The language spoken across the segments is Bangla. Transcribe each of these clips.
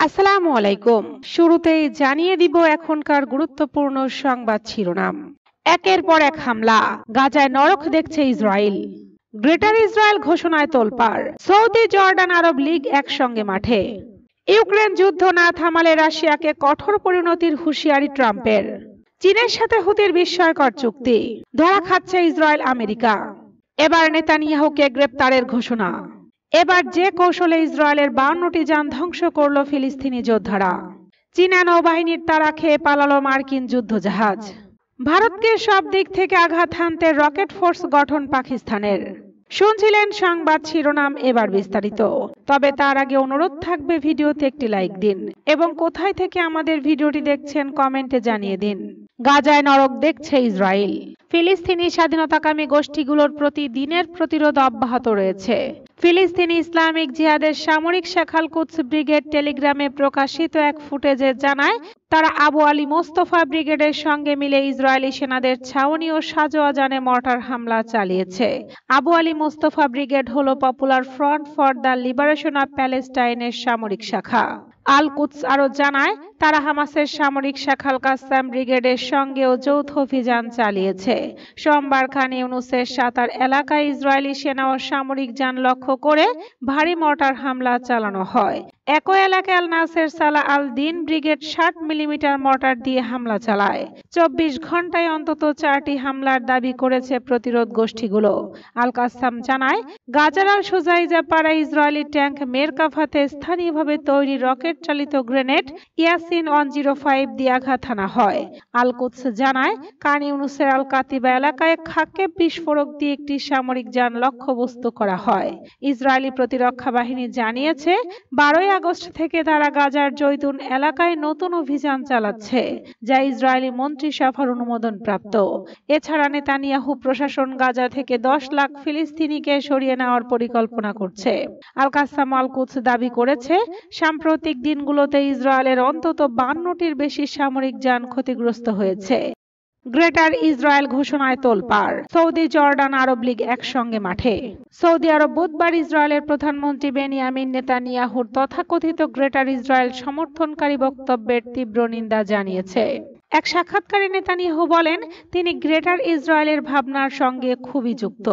আসসালামু আলাইকুম। শুরুতেই জানিয়ে দিব এখনকার গুরুত্বপূর্ণ সংবাদ শিরোনাম। একের পর এক হামলা, গাজায় নরক দেখছে ইসরায়েল। গ্রেটার ইসরায়েল ঘোষণায় তোলপাড়, সৌদি জর্ডান আরব লীগ একসঙ্গে মাঠে। ইউক্রেন যুদ্ধ না থামালে রাশিয়াকে কঠোর পরিণতির হুঁশিয়ারি ট্রাম্পের। চীনের সাথে হুতির বিস্ময়কর চুক্তি, ধরা খাচ্ছে ইসরায়েল আমেরিকা। এবার নেতানিয়াহুকে গ্রেপ্তারের ঘোষণা। এবার যে কৌশলে ইসরায়েলের 52টি যান ধ্বংস করল ফিলিস্তিনি যোদ্ধারা। চীনা নৌবাহিনীর তাড়া খেয়ে পালালো মার্কিন যুদ্ধজাহাজ। ভারতকে সব দিক থেকে আঘাত হানতে রকেট ফোর্স গঠন পাকিস্তানের। শুনছিলেন সংবাদ শিরোনাম, এবার বিস্তারিত। তবে তার আগে অনুরোধ থাকবে ভিডিওতে একটি লাইক দিন এবং কোথায় থেকে আমাদের ভিডিওটি দেখছেন কমেন্টে জানিয়ে দিন। গাজায় নরক দেখছে ইসরায়েল। ফিলিস্তিনি স্বাধীনতাকামী গোষ্ঠীগুলোর প্রতি দিনের প্রতিরোধ অব্যাহত রয়েছে। ফিলিস্তিনি ইসলামিক জিহাদের সামরিক শাখা আল কুদস ব্রিগেড টেলিগ্রামে প্রকাশিত এক ফুটেজে জানায়, তারা আবু আলী মোস্তফা ব্রিগেডের সঙ্গে মিলে ইসরায়েলি সেনাদের ছাউনি ও সাজোয়া যানে মর্টার হামলা চালিয়েছে। আবু আলী মোস্তফা ব্রিগেড হল popular front for the liberation of প্যালেস্টাইনের সামরিক শাখা। আল কুদস আরও জানায়, তারা হামাসের সামরিক শাখা আল কাসসাম ব্রিগেডের সঙ্গেও যৌথ অভিযান চালিয়েছে। সোমবার খান ইউনুসের সাতার এলাকায় ইসরায়েলি সেনা ও সামরিক যান লক্ষ্য করে ভারী মর্টার হামলা চালানো হয়। একই এলাকায় আল নাসের সালাহ আল দিন ব্রিগেড 60 মিলিমিটার মর্টার দিয়ে হামলা চালায়। 24 ঘন্টায় অন্তত 4টি হামলার দাবি করেছে প্রতিরোধ গোষ্ঠীগুলো। আল কাসসাম জানায়, গাজার আল সুজাইজা পাড়ায় ইসরায়েলি ট্যাঙ্ক মেরকাভাতে স্থানীয়ভাবে তৈরি রকেট চালিত গ্রেনেড ইয়াসিন 105 দিয়ে আঘাত হানা হয়। আল কুদস জানায়, কান ইউনুসের আল কাতিবা এলাকায় খাক্কে বিস্ফোরক দিয়ে একটি সামরিক যান লক্ষ্যবস্তু করা হয়। ইসরায়েলি প্রতিরক্ষা বাহিনী জানিয়েছে, 12 আগস্ট থেকে তারা গাজার জৈতুন এলাকায় নতুন অভিযান চালাচ্ছে, যা ইসরায়েলি মন্ত্রিসভার অনুমোদন প্রাপ্ত। এছাড়া নেতানিয়াহু প্রশাসন গাজা থেকে 10 লাখ ফিলিস্তিনিকে সরিয়ে নেওয়ার পরিকল্পনা করছে। আল কাসসাম আল কুদস দাবি করেছে, সাম্প্রতিক দিনগুলোতে ইসরায়েলের অন্তত 52টির বেশি সামরিক যান ক্ষতিগ্রস্ত হয়েছে। গ্রেটার ইসরায়েল ঘোষণায় তোলপাড়, সৌদি জর্ডান আরব লীগ একসঙ্গে মাঠে। সৌদি আরব বুধবার ইসরায়েলের প্রধানমন্ত্রী বেনিয়ামিন নেতানিয়াহুর তথাকথিত গ্রেটার ইসরায়েল সমর্থনকারী বক্তব্যের তীব্র নিন্দা জানিয়েছে। এক সাক্ষাৎকারে নেতানিয়াহু বলেন, তিনি গ্রেটার ইসরায়েলের ভাবনার সঙ্গে খুবই যুক্ত।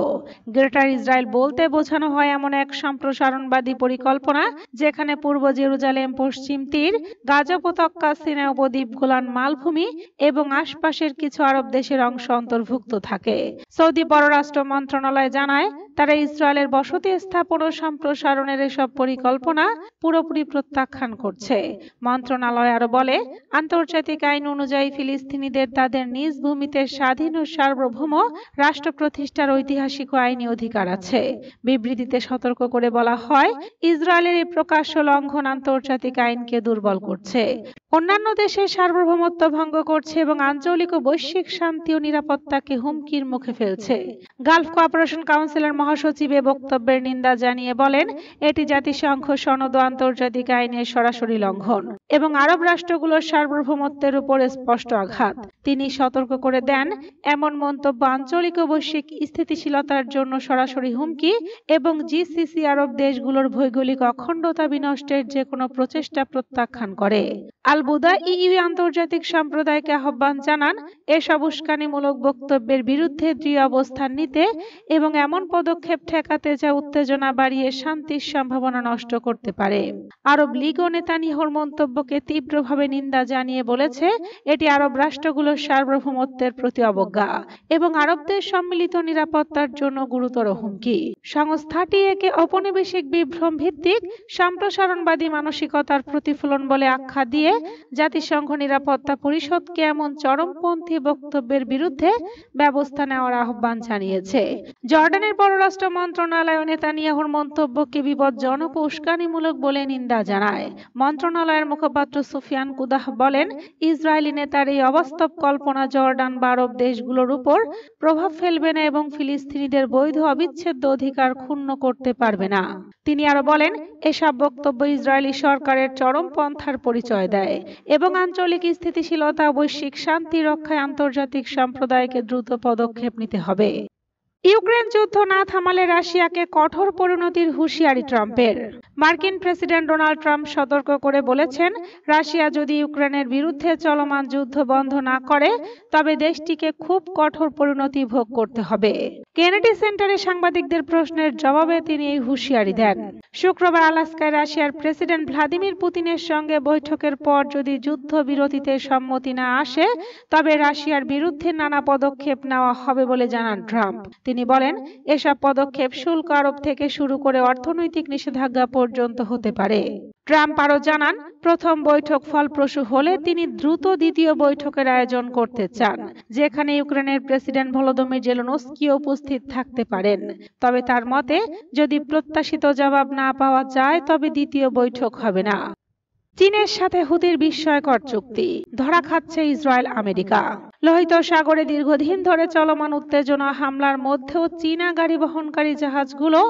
গ্রেটার ইসরায়েল বলতে বোঝানো হয় এমন এক সম্প্রসারণবাদী পরিকল্পনা যেখানে পূর্ব জেরুজালেম, পশ্চিম তীর, গাজা উপত্যকা, সিনাই উপদ্বীপ, গোলান মালভূমি এবং আশপাশের কিছু আরব দেশের অংশ অন্তর্ভুক্ত থাকে। সৌদি পররাষ্ট্র মন্ত্রণালয় জানায়, তারা ইসরায়েলের বসতি স্থাপন ও সম্প্রসারণের এসব পরিকল্পনা পুরোপুরি প্রত্যাখ্যান করছে। মন্ত্রণালয় আরো বলে, আন্তর্জাতিক আইন অনুযায়ী ফিলিস্তিনিদের তাদের নিজ ভূমিতে স্বাধীন ও সার্বভৌম রাষ্ট্র প্রতিষ্ঠার ঐতিহাসিক ও আইনি অধিকার আছে। বিবৃতিতে সতর্ক করে বলা হয়, ইসরায়েলের এই প্রকাশ্য লঙ্ঘন আন্তর্জাতিক আইনকে দুর্বল করছে, অন্যান্য দেশের সার্বভৌমত্ব ভঙ্গ করছে এবং আঞ্চলিক ও বৈশ্বিক শান্তি ও নিরাপত্তাকে হুমকির মুখে ফেলছে। গালফ কোঅপারেশন কাউন্সিলের মহাসচিব এ বক্তব্যের নিন্দা জানিয়ে বলেন, এটি জাতিসংঘ সনদ ও আন্তর্জাতিক আইনের সরাসরি লঙ্ঘন এবং আরব রাষ্ট্রগুলোর সার্বভৌমত্বের উপর স্পষ্ট আঘাত। তিনি সতর্ক করে দেন, এমন মন্তব্য আঞ্চলিক ও বৈশ্বিক স্থিতিশীলতার জন্য সরাসরি হুমকি এবং জিসিসি আরব দেশগুলোর ভৌগোলিক অখণ্ডতা বিনষ্টের যে কোনো প্রচেষ্টা প্রত্যাখ্যান করে। আল বুদা ইইউ আন্তর্জাতিক সম্প্রদায়কে আহ্বান জানান, এসব উস্কানিমূলক বক্তব্যের বিরুদ্ধে দৃঢ় অবস্থান নিতে এবং এমন পদক্ষেপ ঠেকাতে যা উত্তেজনা বাড়িয়ে শান্তির সম্ভাবনা নষ্ট করতে পারে। আরব লীগ ও নেতানিয়াহুর মন্তব্যকে তীব্রভাবে নিন্দা জানিয়ে বলেছে, এটি আরব রাষ্ট্রগুলোর সার্বভৌমত্বের প্রতি অবজ্ঞা এবং আরবদের সম্মিলিত নিরাপত্তার জন্য গুরুতর হুমকি। সংস্থাটি একে ঔপনিবেশিক বিভ্রম ভিত্তিক সম্প্রসারণবাদী মানসিকতার প্রতিফলন বলে আখ্যা দিয়ে জাতিসংঘ নিরাপত্তা পরিষদকে এমন চরমপন্থী বক্তব্যের বিরুদ্ধে ব্যবস্থা নেওয়ার আহ্বান জানিয়েছে। জর্ডানের পররাষ্ট্র মন্ত্রণালয় নেতানিয়াহুর মন্তব্যকে বিপজ্জনক ও উস্কানিমূলক বলে নিন্দা জানায়। মন্ত্রণালয়ের মুখপাত্র সুফিয়ান কুদাহ বলেন, ইসরায়েলি নেতার এই অবাস্তব কল্পনা জর্ডান বা আরব দেশগুলোর উপর প্রভাব ফেলবে না এবং ফিলিস্তিনিদের বৈধ অবিচ্ছেদ্য অধিকার ক্ষুণ্ণ করতে পারবে না। তিনি আরো বলেন, এসব বক্তব্য ইসরায়েলি সরকারের চরমপন্থার পরিচয় দেয় এবং আঞ্চলিক স্থিতিশীলতা ও বৈশ্বিক শান্তি রক্ষায় আন্তর্জাতিক সম্প্রদায়কে দ্রুত পদক্ষেপ নিতে হবে। ইউক্রেন যুদ্ধ না থামালে রাশিয়াকে কঠোর পরিণতির হুঁশিয়ারি ট্রাম্পের। মার্কিন প্রেসিডেন্ট ডোনাল্ড ট্রাম্প সতর্ক করে বলেছেন, রাশিয়া যদি ইউক্রেনের বিরুদ্ধে চলমান যুদ্ধ বন্ধ না করে তবে দেশটিকে খুব কঠোর পরিণতি ভোগ করতে হবে। কেনেডি সেন্টারে সাংবাদিকদের প্রশ্নের জবাবে তিনি এই হুঁশিয়ারি দেন। শুক্রবার আলাস্কায় রাশিয়ার প্রেসিডেন্ট ভ্লাদিমির পুতিনের সঙ্গে বৈঠকের পর যদি যুদ্ধবিরতিতে সম্মতি না আসে তবে রাশিয়ার বিরুদ্ধে নানা পদক্ষেপ নেওয়া হবে বলে জানান ট্রাম্প। তিনি বলেন, এসব পদক্ষেপ শুল্ক আরোপ থেকে শুরু করে অর্থনৈতিক নিষেধাজ্ঞা পর্যন্ত হতে পারে। ট্রাম্প আরও জানান, প্রথম বৈঠক ফলপ্রসূ হলে তিনি দ্রুত দ্বিতীয় বৈঠকের আয়োজন করতে চান, যেখানে ইউক্রেনের প্রেসিডেন্ট ভলোদিমির জেলেনস্কি উপস্থিত থাকতে পারেন। তবে তার মতে, যদি প্রত্যাশিত জবাব না পাওয়া যায় তবে দ্বিতীয় বৈঠক হবে না। চীনের সাথে হুতির বিস্ময়কর চুক্তি, ধরা খাচ্ছে ইসরায়েল আমেরিকা। লোহিত সাগরে দীর্ঘদিন ধরে চলমান উত্তেজনা হামলার মধ্যেও চীনা গাড়ি বহনকারী জাহাজগুলো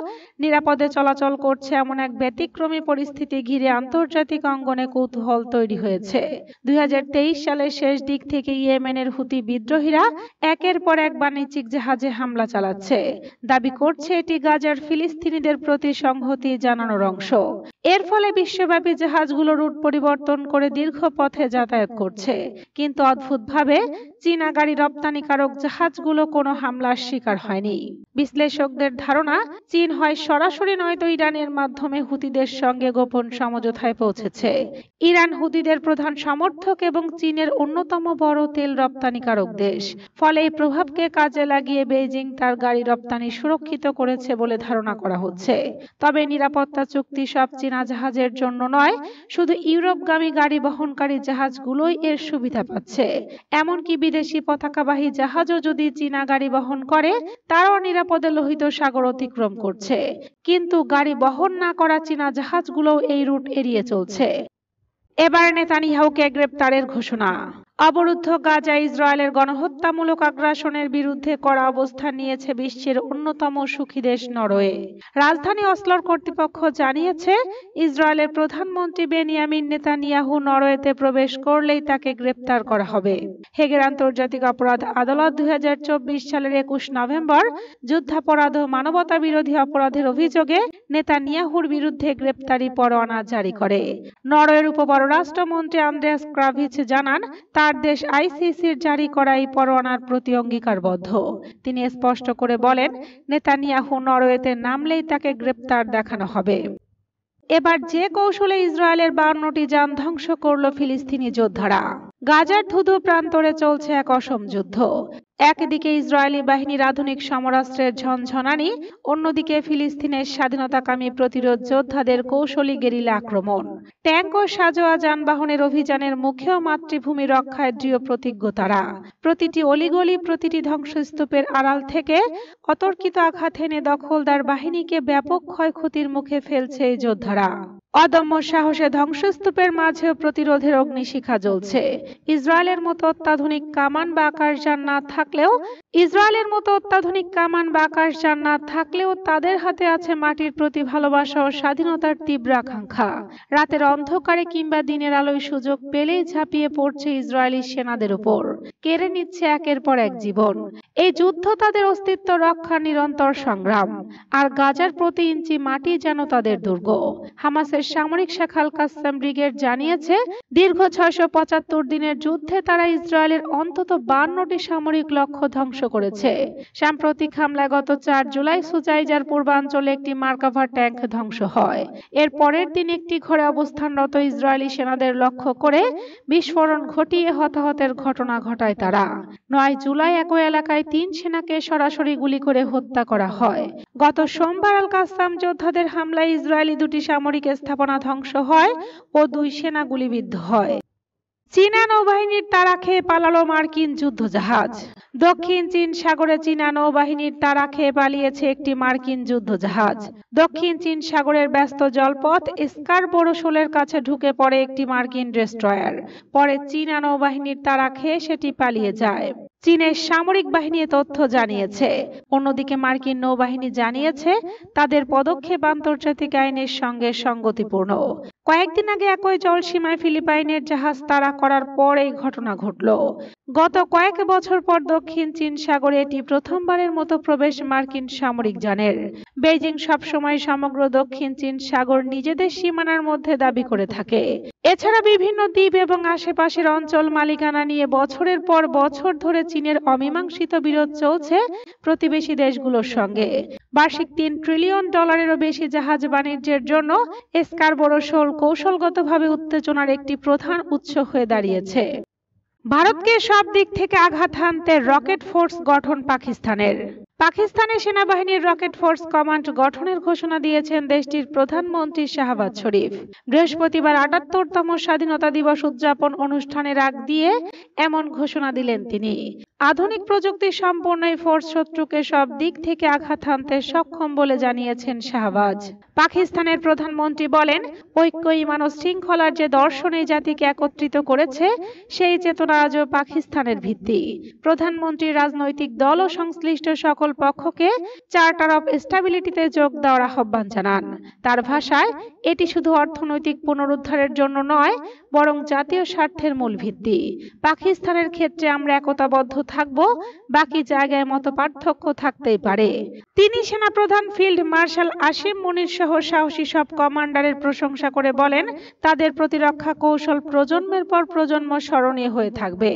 নিরাপদে চলাচল করছে এমন এক ব্যতিক্রমী পরিস্থিতি ঘিরে আন্তর্জাতিক অঙ্গনে কৌতূহল তৈরি হয়েছে। 2023 সালের শেষ দিক থেকে ইয়েমেনের হুতি বিদ্রোহীরা একের পর এক বাণিজ্যিক জাহাজে হামলা চালাচ্ছে। দাবি করছে এটি গাজার ফিলিস্তিনিদের প্রতি সংহতি জানানোর অংশ। এর ফলে বিশ্বব্যাপী জাহাজগুলো রুট পরিবর্তন করে দীর্ঘ পথে যাতায়াত করছে। কিন্তু অদ্ভুতভাবে চীনা গাড়ি রপ্তানিকারক জাহাজগুলো কোনো হামলার শিকার হয়নি। বিশ্লেষকদের ধারণা, চীন হয় সরাসরি নয়তো ইরানের মাধ্যমে হুতিদের সঙ্গে গোপন সমঝোতায় পৌঁছেছে। ইরান হুতিদের প্রধান সমর্থক এবং চীনের অন্যতম বড় তেল রপ্তানিকারক দেশ। ফলে এই প্রভাবকে কাজে লাগিয়ে বেইজিং তার গাড়ি রপ্তানি সুরক্ষিত করেছে বলে ধারণা করা হচ্ছে। তবে নিরাপত্তা চুক্তি সব চীনা জাহাজের জন্য নয়, শুধু ইউরোপগামী গাড়ি বহনকারী জাহাজগুলোই এর সুবিধা পাচ্ছে। এমনকি বিদেশি পতাকাবাহী জাহাজও যদি চীনা গাড়ি বহন করে তারাও নিরাপদে লোহিত সাগর অতিক্রম করছে। কিন্তু গাড়ি বহন না করা চীনা জাহাজগুলোও এই রুট এড়িয়ে চলছে। এবার নেতানিয়াহুকে গ্রেপ্তারের ঘোষণা। অবরুদ্ধ গাজায় ইসরায়েলের গণহত্যামূলক আগ্রাসনের বিরুদ্ধে কড়া অবস্থান নিয়েছে বিশ্বের অন্যতম সুখী দেশ নরওয়ে। রাজধানী অসলোর কর্তৃপক্ষ জানিয়েছে, ইসরায়েলের প্রধানমন্ত্রী বেনিয়ামিন নেতানিয়াহু নরওয়েতে প্রবেশ করলেই তাকে গ্রেপ্তার করা হবে। হেগের আন্তর্জাতিক অপরাধ আদালত 2024 সালের 21 নভেম্বর যুদ্ধাপরাধ ও মানবতা বিরোধী অপরাধের অভিযোগে নেতানিয়াহুর বিরুদ্ধে গ্রেপ্তারি পরোয়ানা জারি করে। নরওয়ের উপপররাষ্ট্রমন্ত্রী আন্দ্রেয়াস ক্রাভিচ জানান, তার দেশ আইসিসির জারি করা এই পরোয়ানার প্রতি অঙ্গীকারবদ্ধ। তিনি স্পষ্ট করে বলেন, নেতানিয়াহু নরওয়েতে নামলেই তাকে গ্রেপ্তার দেখানো হবে। এবার যে কৌশলে ইসরায়েলের 52টি যান ধ্বংস করল ফিলিস্তিনি যোদ্ধারা। গাজার ধুধু প্রান্তরে চলছে এক অসম যুদ্ধ। একদিকে ইসরায়েলি বাহিনীর আধুনিক সমরাস্ত্রের ঝনঝনানি, অন্যদিকে ফিলিস্তিনের স্বাধীনতাকামী প্রতিরোধ যোদ্ধাদের কৌশলী গেরিলা আক্রমণ। ট্যাঙ্ক ও সাজোয়া যানবাহনের অভিযানের মুখেও মাতৃভূমি রক্ষায় দৃঢ় প্রতিজ্ঞ তারা। প্রতিটি অলিগলি, প্রতিটি ধ্বংসস্তূপের আড়াল থেকে অতর্কিত আঘাত এনে দখলদার বাহিনীকে ব্যাপক ক্ষয়ক্ষতির মুখে ফেলছে এই যোদ্ধারা। অদম্য সাহসে ধ্বংসস্তূপের মাঝেও প্রতিরোধের অগ্নিশিখা জ্বলছে। ইসরায়েলের মতো অত্যাধুনিক কামান বা আকাশযান না থাকলেও তাদের হাতে আছে মাটির প্রতি ভালোবাসা ও স্বাধীনতার তীব্র আকাঙ্ক্ষা। রাতের অন্ধকারে কিংবা দিনের আলোয় সুযোগ পেলেই ঝাঁপিয়ে পড়ছে ইসরায়েলি সেনাদের উপর, কেড়ে নিচ্ছে একের পর এক জীবন। এই যুদ্ধ তাদের অস্তিত্ব রক্ষার নিরন্তর সংগ্রাম, আর গাজার প্রতি ইঞ্চি মাটি যেন তাদের দুর্গ। হামাসের সামরিক শাখা আল কাসসাম ব্রিগেড জানিয়েছে, দীর্ঘ 675 দিনের যুদ্ধে তারা ইসরায়েলের অন্তত 52টি সামরিক লক্ষ্য ধ্বংস করেছে। সাম্প্রতিক হামলায় গত 4 জুলাই সুজাইজার পূর্বাঞ্চলে একটি মার্কাভা ট্যাঙ্ক ধ্বংস হয়। এর পরের দিন একটি ঘরে অবস্থানরত ইসরায়েলি সেনাদের লক্ষ্য করে বিস্ফোরণ ঘটিয়ে হতাহতের ঘটনা ঘটায় তারা। 9 জুলাই একই এলাকায় 3 সেনাকে সরাসরি গুলি করে হত্যা করা হয়। গত সোমবার আল কাসসাম যোদ্ধাদের হামলায় ইসরায়েলি 2টি সামরিক স্থাপনা ধ্বংস হয় ও 2 সেনা গুলিবিদ্ধ হয়। চীনা নৌবাহিনীর তাড়া খেয়ে পালালো মার্কিন যুদ্ধজাহাজ। দক্ষিণ চীন সাগরে চীনা নৌবাহিনীর তাড়া খেয়ে পালিয়েছে একটি মার্কিন যুদ্ধজাহাজ। দক্ষিণ চীন সাগরের ব্যস্ত জলপথ স্কারবোরো শোলের কাছে ঢুকে পড়ে একটি মার্কিন ডেস্ট্রয়ার। পরে চীনা নৌবাহিনীর তাড়া খেয়ে সেটি পালিয়ে যায়। চীনের সামরিক বাহিনী তথ্য জানিয়েছে। অন্যদিকে মার্কিন নৌবাহিনী জানিয়েছে, তাদের পদক্ষেপ আন্তর্জাতিক আইনের সঙ্গে সঙ্গতিপূর্ণ। কয়েকদিন আগে একই জলসীমায় ফিলিপাইনের জাহাজ তাড়া করার পর এই ঘটনা ঘটল। গত কয়েক বছর পর দক্ষিণ চীন সাগরে এটি প্রথমবারের মতো প্রবেশ মার্কিন সামরিক যানের। বেইজিং সবসময় সমগ্র দক্ষিণ চীন সাগর নিজেদের সীমানার মধ্যে দাবি করে থাকে। এছাড়া বিভিন্ন দ্বীপ এবং আশেপাশের অঞ্চল মালিকানা নিয়ে বছরের পর বছর ধরে চীনের অমীমাংসিত বিরোধ চলছে প্রতিবেশী দেশগুলোর সঙ্গে। বার্ষিক $3 ট্রিলিয়ন বেশি জাহাজ বাণিজ্যের জন্য স্কারবোরো শোল কৌশলগতভাবে উত্তেজনার একটি প্রধান উৎস হয়ে দাঁড়িয়েছে। ভারতকে সব দিক থেকে আঘাত হানতে রকেট ফোর্স গঠন পাকিস্তানের। পাকিস্তানের সেনাবাহিনীর রকেট ফোর্স কমান্ড গঠনের ঘোষণা দিয়েছেন দেশটির প্রধানমন্ত্রী শাহবাজ শরীফ। বৃহস্পতিবার ৭৮তম স্বাধীনতা দিবস উদযাপন অনুষ্ঠানের আগ দিয়ে এমন ঘোষণা দিলেন তিনি। আধুনিক প্রযুক্তি সম্পন্ন এই ফোর্স শত্রুকে সব দিক থেকে আঘাত হানতে সক্ষম বলে জানিয়েছেন শাহবাজ। পাকিস্তানের প্রধানমন্ত্রী বলেন, ঐক্য, ঈমান ও শৃঙ্খলার যে দর্শন এই জাতিকে একত্রিত করেছে, সেই চেতনা আজও পাকিস্তানের ভিত্তি। প্রধানমন্ত্রী রাজনৈতিক দল ও সংশ্লিষ্ট সকল পক্ষকে চার্টার অফ স্টেবিলিটিতে যোগ দেওয়ার আহ্বান জানান। তার ভাষায়, এটি শুধু অর্থনৈতিক পুনরুদ্ধারের জন্য নয়, বরং জাতীয় স্বার্থের মূল ভিত্তি। পাকিস্তানের ক্ষেত্রে আমরা একতাবদ্ধ থাকব, বাকি জায়গায় মত পার্থক্য থাকতেই পারে। তিনি সেনাপ্রধান ফিল্ড মার্শাল আসিম মুনির সহ সাহসী সব কমান্ডারের প্রশংসা করে বলেন, তাদের প্রতিরক্ষা কৌশল প্রজন্মের পর প্রজন্ম স্মরণীয় হয়ে থাকবে।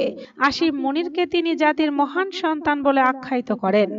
আসিম মুনিরকে তিনি জাতির মহান সন্তান বলে আখ্যায়িত করেন।